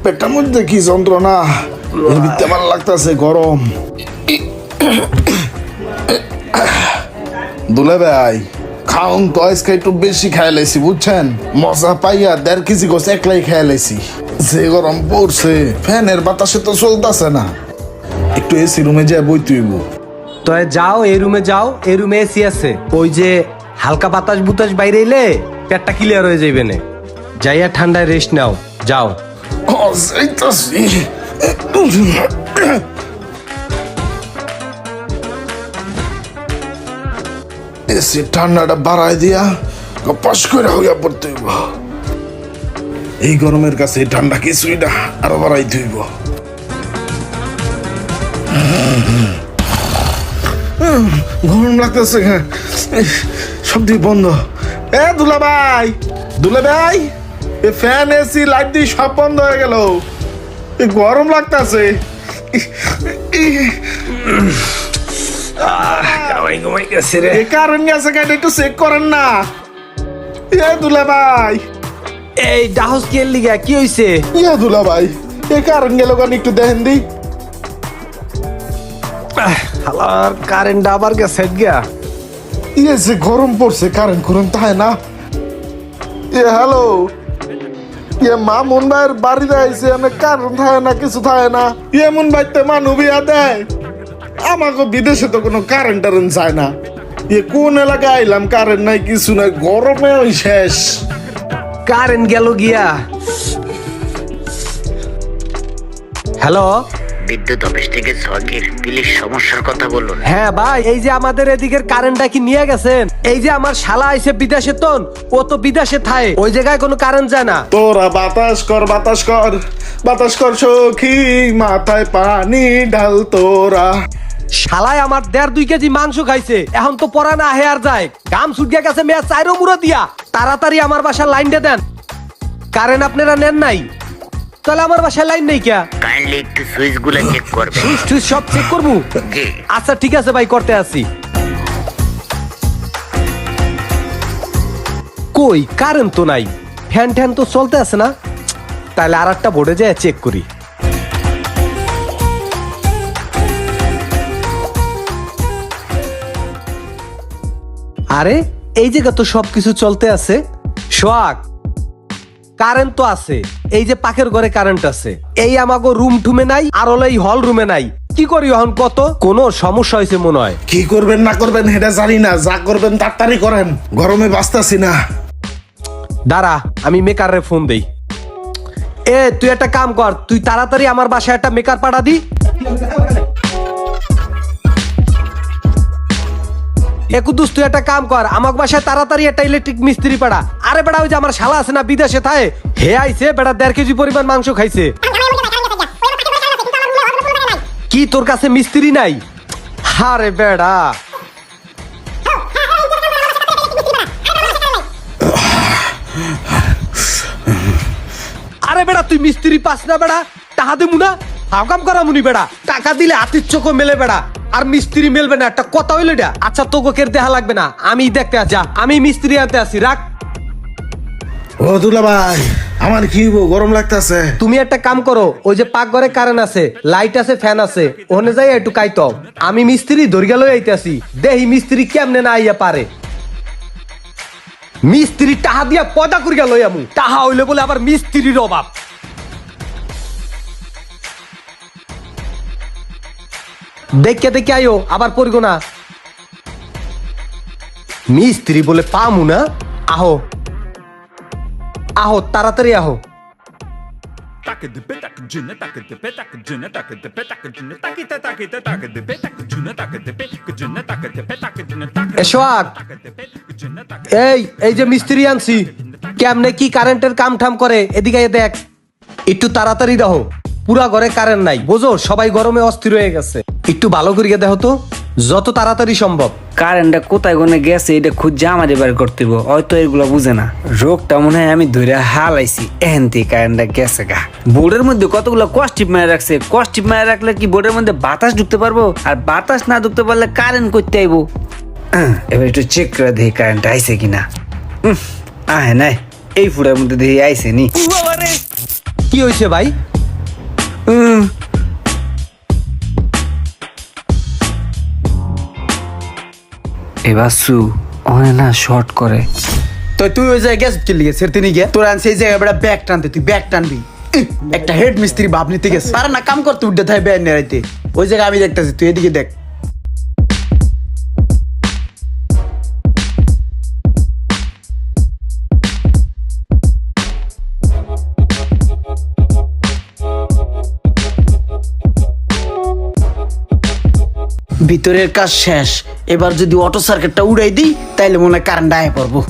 পেটের মধ্যে কি যন্ত্রণা, ভিতরে ভালো লাগতেছে, গরম। দুলে ভাই খাউন তো আজকে একটু বেশি খাই লাইছি বুঝছেন, মজা পাইয়া 1.5 কেজি গোস একলাই খাই লাইছি। যে গরম পড়ছে ফ্যানের বাতাসে তো চলতেছে না, একটু এসি রুমে যায় বই তুইব। তো যাও এই রুমে যাও, এই রুমে এসি আছে, ওই যে হালকা বাতাস বুতাস বাইরে এলে পেটটা ক্লিয়ার হয়ে যাইবে না, যাইয়া ঠান্ডায় রেস্ট নাও যাও। যাইতাছি। এসি ঠান্ডাটা বাড়াই দিয়া পাশ করে হইয়া পড়তে হইব। এই গরমের কাছে ঠান্ডা কিছুই না, আরো বাড়াই হইব। গরম লাগতেছে, সব দিক বন্ধ। এ দুলা ভাই, দুলা ভাই, ফ্যান এসি লাইট দিয়ে সব বন্ধ হয়ে গেল, গরম লাগতেছে। কারণ গেছে গাড়ি একটু চেক করেন না। এ দুলা ভাই, এই ডাহস কে লিগা কি হইছে? ইয়া দুলা ভাই, এ কারণ গেল গান একটু দেখেন দি। হালার কারেন্ট আবার গেছে গিয়া। ইয়ে যে গরম পড়ছে, কারেন্ট করুন তাই না। এ হ্যালো, ইয়ে মামুন ভাইয়ের বাড়িতে আইছে, অনেক কারেন্ট থাকে না, কিছু থাকে না। এমন বাড়িতে মানুষ বিয়া দেয়, আমাকে বিদেশে তো কোনো কারেন্ট টারেন্ট যায় না। ইয়ে কোন এলাকায় আইলাম, কারেন্ট নাই কিছু নাই, গরমে ওই শেষ। কারেন্ট গেল গিয়া। হ্যালো, বিদ্যুৎ অফিস থেকে সরকার প্লিজ সমস্যার কথা বলুন। হ্যাঁ ভাই, এই যে আমাদের এদিকের কারেন্টটা কি নিয়ে গেছেন? এই যে আমার শালা আইছে বিদেশে, তন ও তো বিদেশে থাকে, ওই জায়গায় কোনো কারেন্ট যায় না। তোরা বাতাস কর, বাতাস কর, বাতাস কর সখী, মাথায় পানি ঢাল তোরা। শালায় আমার 1.5-2 কেজি মাংস খাইছে, এখন তো পরা না হেয়ার যায়, গাম ছুটিয়া গেছে মেয়া চাইরো মুড়ো দিয়া। তাড়াতাড়ি আমার বাসার লাইন দিয়ে দেন। কারেন্ট আপনারা নেন নাই, তাহলে আমার বাসায় লাইন নেই কে? কাইন্ডলি একটু সুইচ গুলো চেক করবেন। সুইচ সব চেক করবো? জি। আচ্ছা ঠিক আছে ভাই, করতে আসি। কই কারেন্ট তো নাই, ফ্যান ট্যান তো চলতে আছে না, তাহলে আর একটা বোর্ডে যায় চেক করি। আরে এই জায়গা তো সবকিছু চলতে আছে। সোহাগ, কারেন্ট তো আছে, এই যে পাখের ঘরে কারেন্ট আছে, এই আমাগো রুম টুমে নাই, আর হলো এই হল রুমে নাই। কি করি এখন কত? কোনো সমস্যা হয়েছে মনে হয়। কি করবেন না করবেন সেটা জানি না, যা করবেন তাড়াতাড়ি করেন, গরমে বাঁচতাছি না। দাঁড়া, আমি মেকারে ফোন দেই। এ তুই একটা কাম কর, তুই তাড়াতাড়ি আমার বাসায় একটা মেকার পাঠা দি। একুদুস তুই একটা কাম কর, আমার বাসায় তাড়াতাড়ি একটা ইলেকট্রিক মিস্ত্রি পাঠা। আরে বেড়া, ওই যে আমার শালা আছে না বিদেশে থাকে, হে আইছে বেড়া 1.5 কেজি পরিমাণ মাংস খাইছে। কি তোর কাছে মিস্ত্রি নাই? আরে বেড়া, আরে বেড়া তুই মিস্ত্রি পাস না বেড়া, টাকা দেবো না, হাও কাম করা মুনি বেড়া, টাকা দিলে হাতির চোখও মেলে বেড়া, আর মিস্ত্রি মেলবে না, একটা কথা হইলো এটা। আচ্ছা তোকে কের দেখা লাগবে না, আমি দেখতে যা, আমি মিস্ত্রি আনতে আসি, রাখ। ও দুলা ভাই, আমার কি গরম লাগতেছে। তুমি একটা কাম করো, ওই যে পাকঘরে কারেন্ট আছে, লাইট আছে, ফ্যান আছে, ওখানে যাই একটু কাইতো, আমি মিস্ত্রি ধরিয়া লই আইতাছি, দেহি মিস্ত্রি কেমনে না আইয়া পারে। মিস্ত্রি টাহা দিয়া পয়দা করিয়া লই আমু, টাহা হইলে বলে আবার মিস্ত্রির অভাব। দেখে দেখে আইও, আবার পড়গো না। মিস্ত্রি বলে পামু না, আহো আহো তাড়াতাড়ি আহো। সোহাগ, এই যে মিস্ত্রি আনছি, কেমনে কি কারেন্টের কাম ঠাম করে এদিকে দেখ, একটু তাড়াতাড়ি দেখো, পুরা ঘরে কারেন্ট নাই, বোঝো সবাই গরমে অস্থির হয়ে গেছে, একটু ভালো করিয়া দেখো তো, যত তাড়াতাড়ি সম্ভব। কারেন্টটা কোথায় গনে গেছে এটা খুঁজে আমাদের বের করতে হবে, হয়তো এগুলো বুঝে না। রোগটা মনে হয় আমি ধরে হালাইছি, এহেন থেকে কারেন্টটা গেছে গা। বোর্ডের মধ্যে কতগুলো কস্টিপ মেরে রাখছে, কস্টিপ মেরে রাখলে কি বোর্ডের মধ্যে বাতাস ঢুকতে পারবো? আর বাতাস না ঢুকতে পারলে কারেন্ট করতে আইবো। এবার একটু চেক করে দেখি কারেন্ট আইছে কিনা। আহে নাই, এই ফুটার মধ্যে দেখি আইছে নি। কি হয়েছে ভাই? এবার সু অনে না শর্ট করে। তো তুই ওই জায়গায় গেছ কি লিগে সেরতে নি গিয়া তোর আনছে এই জায়গায় বড় ব্যাগ টানতে তুই ব্যাগ টানবি একটা হেড মিস্ত্রি ভাব নিতে গেছে পারে না কাম করতে উঠতে থাকে ব্যাগ নিয়ে রাইতে ওই জায়গায় আমি দেখতেছি তুই এদিকে দেখ ভিতরের কাজ শেষ এবার যদি অটো সার্কিটটা উড়াই দিই তাইলে মনে হয় কারেন্ট আয় পড়বো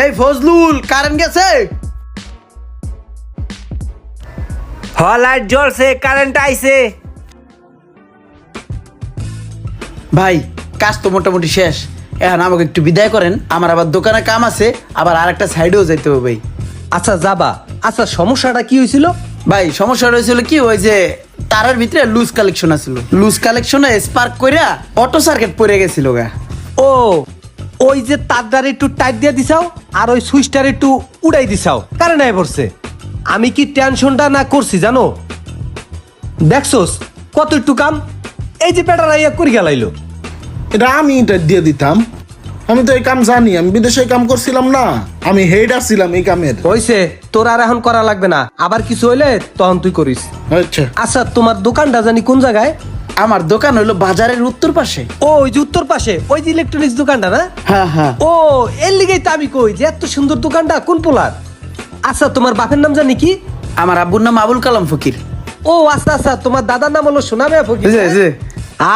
এই ফজলুল কারেন্ট গেছে লাইট জ্বলছে, কারেন্ট আইছে। ভাই কাজ তো মোটামুটি শেষ এখন আমাকে একটু বিদায় করেন আমার আবার দোকানে কাম আছে আবার আরেকটা সাইডেও যাইতে হবে ভাই আচ্ছা যাবা। আচ্ছা সমস্যাটা কি হয়েছিল? ভাই সমস্যা হয়েছিল কি ওই যে তারের ভিতরে লুজ কালেকশন আছিল লুজ কালেকশনে স্পার্ক কইরা অটো সার্কিট পড়ে গেছিল গা ও ওই যে তারটার একটু টাইট দিয়ে দিছাও আর ওই সুইচটার একটু উড়াই দিছাও, কারেন্ট আয় পড়ছে। আমি কি টেনশনটা না করছি জানো? দেখছোস কত একটু কাম, এই যে পেটার আইয়া করি গেলাইলো। এটা আমি এটা দিয়ে দিতাম, আমি তো এই কাম জানি, আমি বিদেশে এই কাম করছিলাম না, আমি হেড আসছিলাম এই কামের। হইছে, তোর আর এখন করা লাগবে না, আবার কিছু হইলে তখন তুই করিস। আচ্ছা আচ্ছা তোমার দোকানটা জানি কোন জায়গায়? আমার দোকান হইলো বাজারের উত্তর পাশে। ও ওই যে উত্তর পাশে ওই যে ইলেকট্রনিক্স দোকানটা না? হ্যাঁ হ্যাঁ ও এর লিগেই তো আমি কই যে এত সুন্দর দোকানটা কোন পোলার। আচ্ছা তোমার বাপের নাম জানি কি? আমার আব্বুর নাম আবুল কালাম ফকির। ও আচ্ছা আচ্ছা, তোমার দাদার নাম হলো সোনামে ফকির। জি, জি।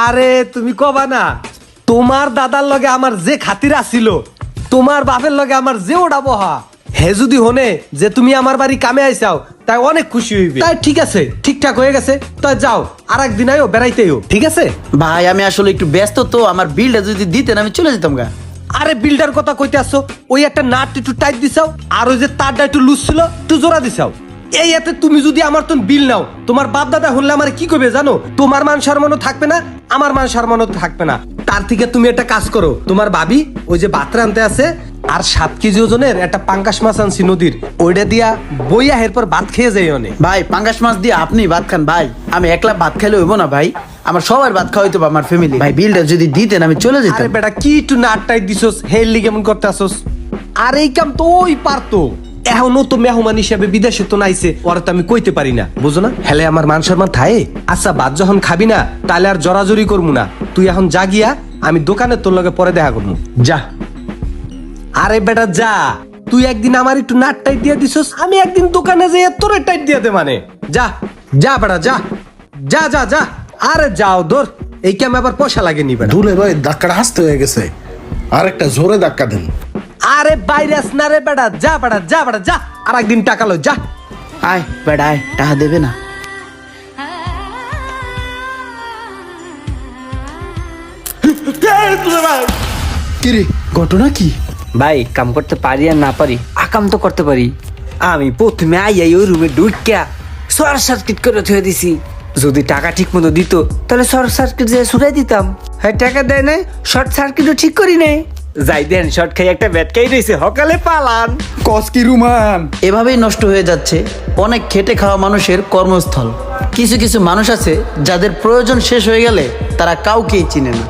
আরে তুমি কবা না, তোমার দাদার লগে আমার যে খাতির আছিল, তোমার বাপের লগে আমার যে ওটা বহা, হে যদি হনে যে তুমি আমার বাড়ি কামে আইসাও তাই অনেক খুশি হইবে। তাই ঠিক আছে, ঠিকঠাক হয়ে গেছে, তাই যাও আর একদিন আইও বেড়াইতেও, ঠিক আছে? ভাই আমি আসলে একটু ব্যস্ত তো, আমার বিলটা যদি দিতেন আমি চলে যেতাম গা। আরে বিল্ডার কথা কইতে আসছো, ওই একটা নাট একটু টাইট দিছাও আর ওই যে তারটা একটু লুজ ছিল একটু জোড়া দিছাও। এই এতে তুমি যদি আমার তো বিল নাও, তোমার বাপ দাদা হলে আমার কি করবে জানো? তোমার মান সম্মানও থাকবে না, আমার মান সম্মানও থাকবে না। তার থেকে তুমি একটা কাজ করো, তোমার ভাবি ওই যে বাতরা আনতে আছে আর 7 কেজি ওজনের একটা পাঙ্কাশ মাছ আনছি নদীর, ওইটা দিয়া বইয়া এরপর ভাত খেয়ে যাই অনেক। ভাই পাঙ্গাস মাছ দিয়ে আপনি ভাত খান ভাই, আমি একলা ভাত খাইলে হইব না ভাই, আমার সবার ভাত খাওয়াইতে হবে আমার ফ্যামিলি। ভাই বিলটা যদি দিতেন আমি চলে যেতাম। আরে বেটা কি একটু নাট টাইট দিছস, হেললি কেমন করতে আসস? আর এই কাম তো ওই পারতো, এখনো তো মেহমান হিসাবে বিদেশে তো নাইছে, ওরা তো আমি কইতে পারি না, বুঝো না? হেলে আমার মান সম্মান থায়ে। আচ্ছা ভাত যখন খাবি না তাহলে আর জরাজরি করবো না, তুই এখন যা গিয়া, আমি দোকানে তোর লগে পরে দেখা করবো, যা। আরে বেটা যা, তুই একদিন আমার একটু নাট টাইট দিয়ে দিছস, আমি একদিন দোকানে যাই তোর টাইট দিয়ে দে, মানে যা যা বেটা যা যা যা যা। আরে যাও দূর, এই কামে আবার পয়সা লাগেনি বেটা। দূরে ভাই ধাক্কাটা হাসতে হয়ে গেছে, আর একটা জোরে ধাক্কা দেন। আরে বাইরে আস না রে বেটা, যা বেটা যা বেটা যা, আর একদিন টাকা লো, যা। আয় বেড়া আয়, টাকা দেবে না? কিরে ঘটনা কি? ভাই কাম করতে পারি আর না পারি, আকাম তো করতে পারি। আমি প্রথমে আইয়াই ওই রুমে ঢুকিয়া শর্ট সার্কিট করে থুয়ে দিছি। যদি টাকা ঠিক মতো দিত তাহলে শর্ট সার্কিট যে ছুড়াই দিতাম। হ্যাঁ টাকা দেয় নাই, শর্ট সার্কিটও ঠিক করি নাই। যাই দেন শর্ট খাই একটা ব্যাট খাই রয়েছে, সকালে পালান। কস কি রুমান? এভাবেই নষ্ট হয়ে যাচ্ছে অনেক খেটে খাওয়া মানুষের কর্মস্থল। কিছু কিছু মানুষ আছে যাদের প্রয়োজন শেষ হয়ে গেলে তারা কাউকেই চিনে না।